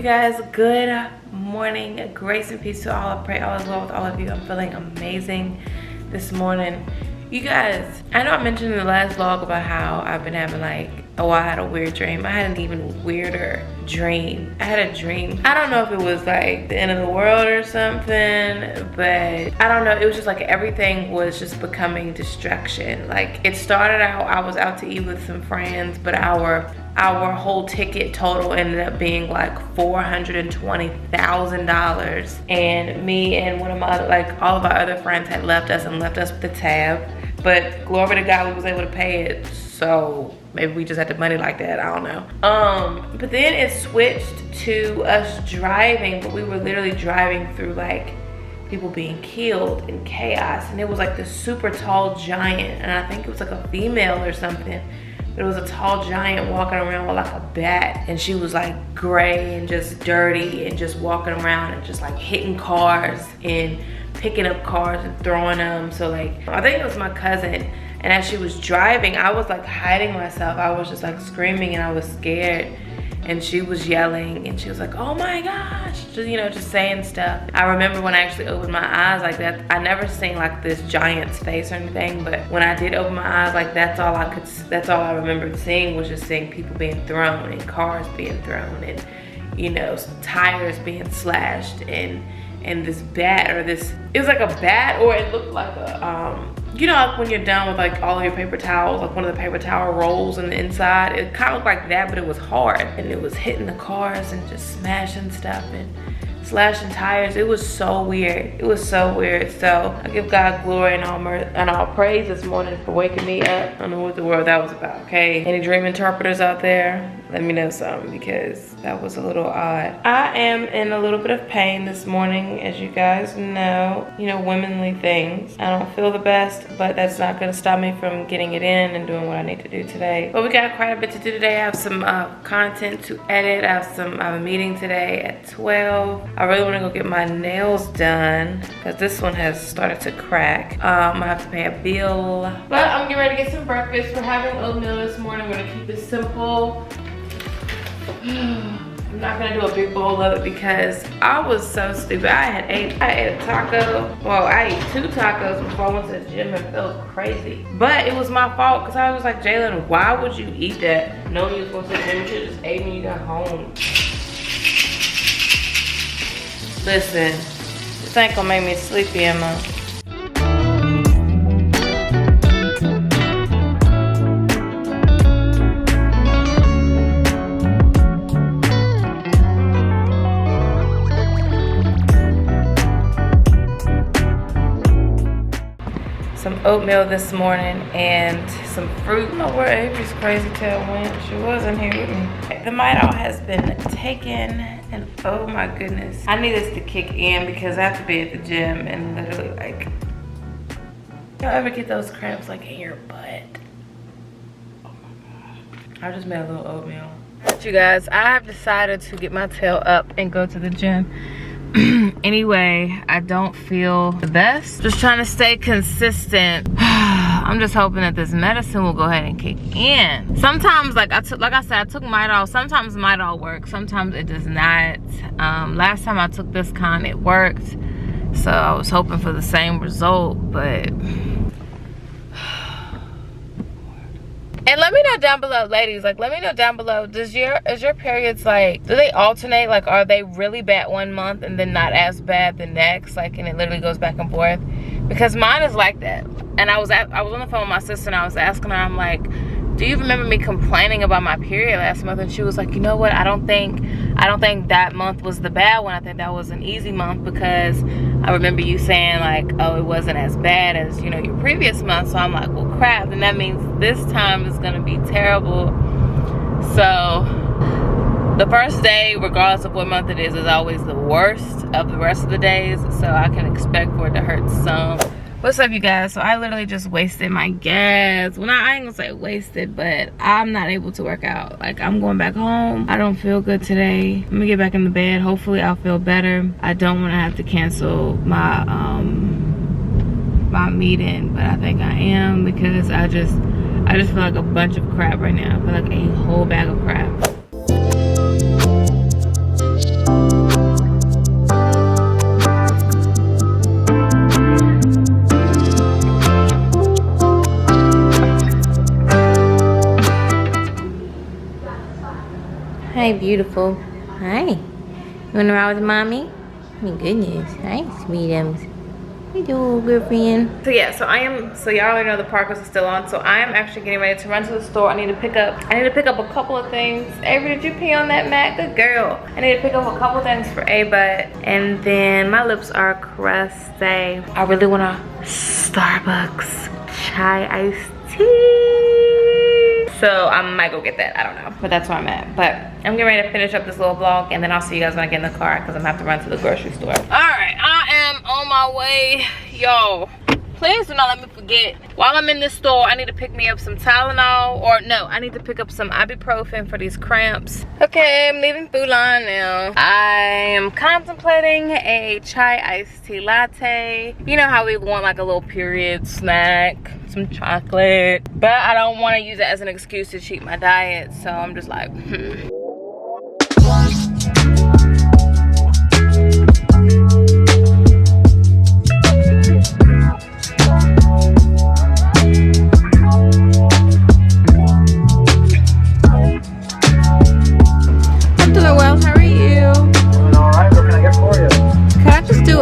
guys, good morning. Grace and peace to all. I pray all is well with all of you. I'm feeling amazing this morning. You guys, I know I mentioned in the last vlog about how I've been having I had a weird dream. I had an even weirder dream. I had a dream. I don't know if it was like the end of the world or something, but I don't know. It was just like everything was just becoming distraction. Like it started out, I was out to eat with some friends, but our whole ticket total ended up being like $420,000. And me and one of my all of our other friends had left us with the tab. But glory to God, we was able to pay it. So maybe we just had the money like that, I don't know. But then it switched to us driving, but we were literally driving through people being killed in chaos. And it was like this super tall giant, and I think it was like a female or something. But it was a tall giant walking around with like a bat, and she was like gray and just dirty and just walking around and just like hitting cars and picking up cars and throwing them. So I think it was my cousin, and as she was driving, I was like hiding myself. I was just like screaming and I was scared. and she was yelling, and she was like, oh my gosh, just, you know, just saying stuff. I remember when I actually opened my eyes like that, I never seen like this giant's face or anything, but when I did open my eyes, like that's all I remembered seeing, was just seeing people being thrown and cars being thrown and, you know, tires being slashed and this bat, or this, it was like a bat, or it looked like a, you know, like when you're done with like all of your paper towels, like one of the paper towel rolls on the inside, it kind of looked like that, but it was hard, and it was hitting the cars and just smashing stuff and slashing tires. It was so weird. It was so weird. So I give God glory and all praise this morning for waking me up. I don't know what the world that was about, okay? Any dream interpreters out there? Let me know something, because that was a little odd. I am in a little bit of pain this morning, as you guys know. You know, womanly things. I don't feel the best, but that's not gonna stop me from getting it in and doing what I need to do today. But we got quite a bit to do today. I have some content to edit. I have a meeting today at 12. I really wanna go get my nails done, because this one has started to crack. I have to pay a bill. But I'm getting ready to get some breakfast. We're having oatmeal this morning. We're gonna keep it simple. I'm not gonna do a big bowl of it because I was so stupid. I ate a taco. Well, I ate 2 tacos before I went to the gym and felt crazy. But it was my fault, because I was like, Jalen, why would you eat that? Knowing you was going to the gym, you should just ate when you got home. Listen, this ain't gonna make me sleepy, Emma. Some oatmeal this morning and some fruit. I don't know where Avery's crazy tail went. She wasn't here with me. The Midol has been taken, and oh my goodness. I need this to kick in because I have to be at the gym and literally like, y'all ever get those cramps like in your butt? Oh my God. I just made a little oatmeal. You guys, I have decided to get my tail up and go to the gym. Anyway, I don't feel the best. Just trying to stay consistent. I'm just hoping that this medicine will go ahead and kick in. Sometimes, like I said, I took Midol. Sometimes Midol works, sometimes it does not. Last time I took this kind, it worked. So I was hoping for the same result, but. And let me know down below, ladies, like let me know down below, is your periods like, do they alternate? Like, are they really bad one month and then not as bad the next? Like, and it literally goes back and forth? Because mine is like that. And I was on the phone with my sister and I was asking her, I'm like, do you remember me complaining about my period last month? And she was like, you know what, I don't think that month was the bad one. I think that was an easy month, because I remember you saying like, oh, it wasn't as bad as, you know, your previous month. So I'm like, well crap, then that means this time is gonna be terrible. So the first day, regardless of what month it is always the worst of the rest of the days. So I can expect for it to hurt some. What's up, you guys? So I literally just wasted my gas. Well, I ain't gonna say wasted, but I'm not able to work out. Like, I'm going back home. I don't feel good today. I'm gonna get back in the bed. Hopefully I'll feel better. I don't want to have to cancel my my meeting, but I think I am, because I just feel like a bunch of crap right now. I feel like a whole bag of crap. Hi, beautiful. Hi. You wanna ride with mommy? Oh my goodness. Hi, sweetums. How you doing, girlfriend? So yeah, so y'all already know the progress is still on. So I am actually getting ready to run to the store. I need to pick up a couple of things. Avery, did you pee on that mat? Good girl. I need to pick up a couple things for A-Butt. And then my lips are crusty. I really want a Starbucks chai iced tea. So I might go get that, I don't know. But that's where I'm at. But I'm getting ready to finish up this little vlog, and then I'll see you guys when I get in the car, because I'm gonna have to run to the grocery store. All right, I am on my way, y'all. Please do not let me forget. While I'm in this store, I need to pick me up some Tylenol, or no, I need to pick up some ibuprofen for these cramps. Okay, I'm leaving Food Line now. I am contemplating a chai iced tea latte. You know how we want like a little period snack, some chocolate, but I don't want to use it as an excuse to cheat my diet, so I'm just like,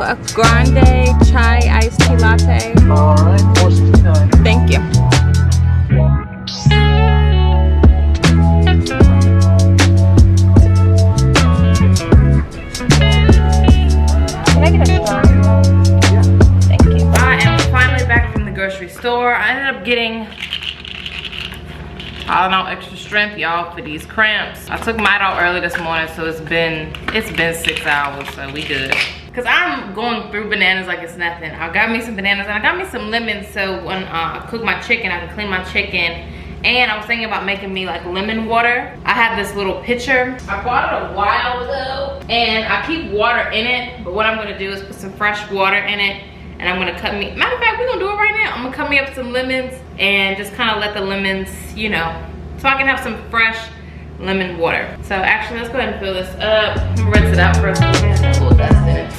A grande chai iced tea latte. Alright, $4.69. Thank you. Can I get a straw? Yeah. Thank you. I am finally back from the grocery store. I ended up getting Tylenol extra strength, y'all, for these cramps. I took mine out early this morning, so it's been 6 hours, so we good. Cause I'm going through bananas like it's nothing. I got me some bananas and I got me some lemons, so when I cook my chicken, I can clean my chicken. And I was thinking about making me like lemon water. I have this little pitcher. I bought it a while ago and I keep water in it, but what I'm gonna do is put some fresh water in it and I'm gonna cut me, matter of fact, we're gonna do it right now. I'm gonna cut me up some lemons and just kind of let the lemons, you know, so I can have some fresh lemon water. So actually, let's go ahead and fill this up. I'm gonna rinse it out first. It has a little dust in it.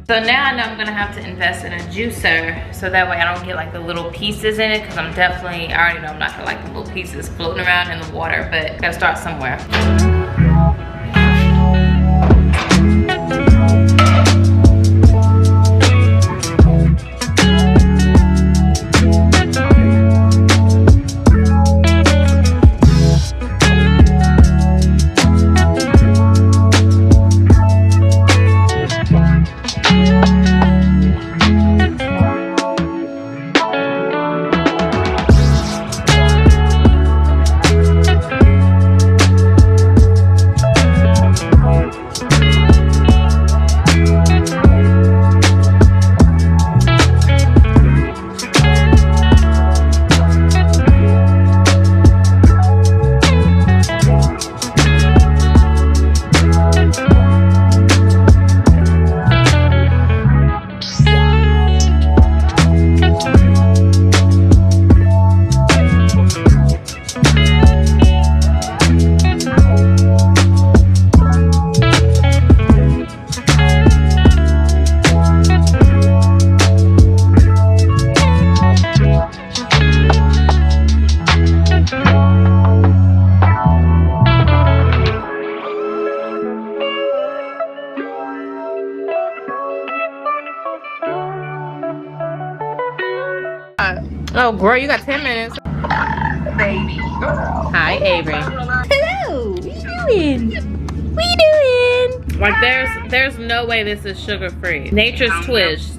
So now I know I'm gonna have to invest in a juicer so that way I don't get like the little pieces in it, because I already know I'm not gonna like the little pieces floating around in the water, but gotta start somewhere. Oh, girl, you got 10 minutes. Baby girl. Hi, Avery. Hello. What you doing? What you doing? Like, there's no way this is sugar-free. Nature's Twist.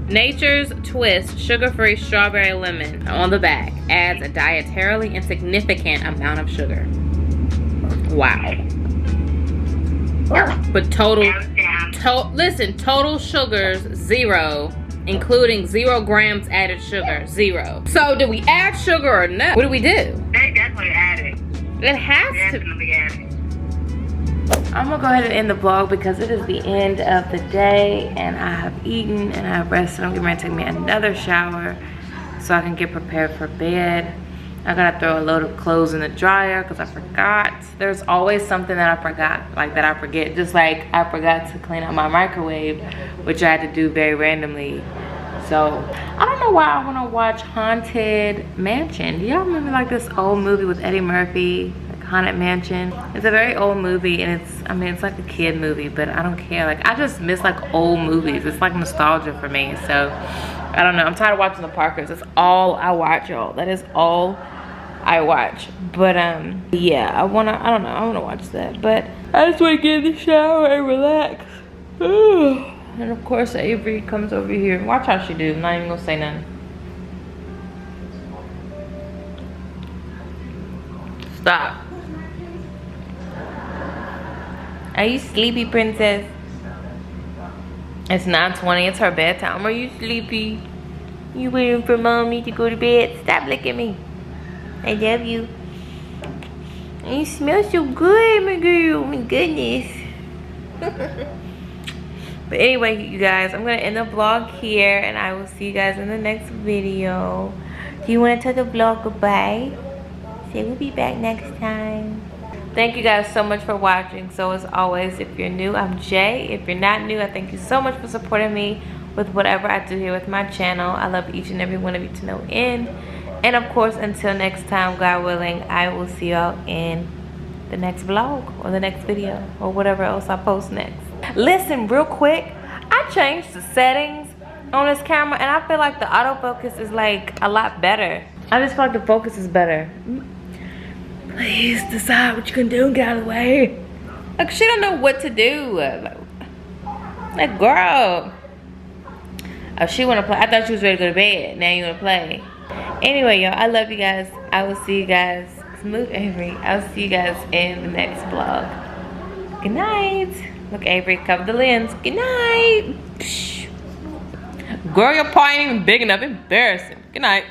Nature's Twist sugar-free strawberry lemon on the back adds a dietarily insignificant amount of sugar. Wow. But total sugars 0. Including 0 grams added sugar, 0. So did we add sugar or no? What do we do? They definitely added. It has Definitely added. I'm gonna go ahead and end the vlog because it is the end of the day and I have eaten and I have rested. I'm getting ready to take me another shower so I can get prepared for bed. I gotta throw a load of clothes in the dryer because I forgot. There's always something that I forgot, like that I forget. Just like I forgot to clean out my microwave, which I had to do very randomly. So I don't know why I wanna watch Haunted Mansion. Do y'all remember like this old movie with Eddie Murphy, like Haunted Mansion? It's a very old movie and it's like a kid movie, but I don't care. Like I just miss like old movies. It's like nostalgia for me. So I don't know, I'm tired of watching the Parkers. That's all I watch, y'all. That is all I watch. But yeah, I don't know, I wanna watch that. But I just wanna get in the shower and relax. And of course Avery comes over here. Watch how she do. I'm not even gonna say nothing. Stop. Are you sleepy, princess? It's 9:20. It's her bedtime. Are you sleepy? You waiting for mommy to go to bed? Stop looking at me. I love you. And you smell so good, my girl. Oh my goodness. But anyway, you guys, I'm gonna end the vlog here, and I will see you guys in the next video. Do you want to tell the vlog goodbye? Say we'll be back next time. Thank you guys so much for watching. So as always, if you're new, I'm Jay. If you're not new, I thank you so much for supporting me with whatever I do here with my channel. I love each and every one of you to no end. And of course, until next time, God willing, I will see y'all in the next vlog or the next video or whatever else I post next. Listen, real quick, I changed the settings on this camera, and I feel like the autofocus is like a lot better. I just feel like the focus is better. Please decide what you can do and get out of the way. Like, she don't know what to do. Like, girl. Oh, she wanna play. I thought she was ready to go to bed. Now you wanna play. Anyway, y'all, I love you guys. I will see you guys. Smooth Avery. I'll see you guys in the next vlog. Good night. Look, Avery, cover the lens. Good night. Psh. Girl, your paw ain't even big enough. Embarrassing. Good night.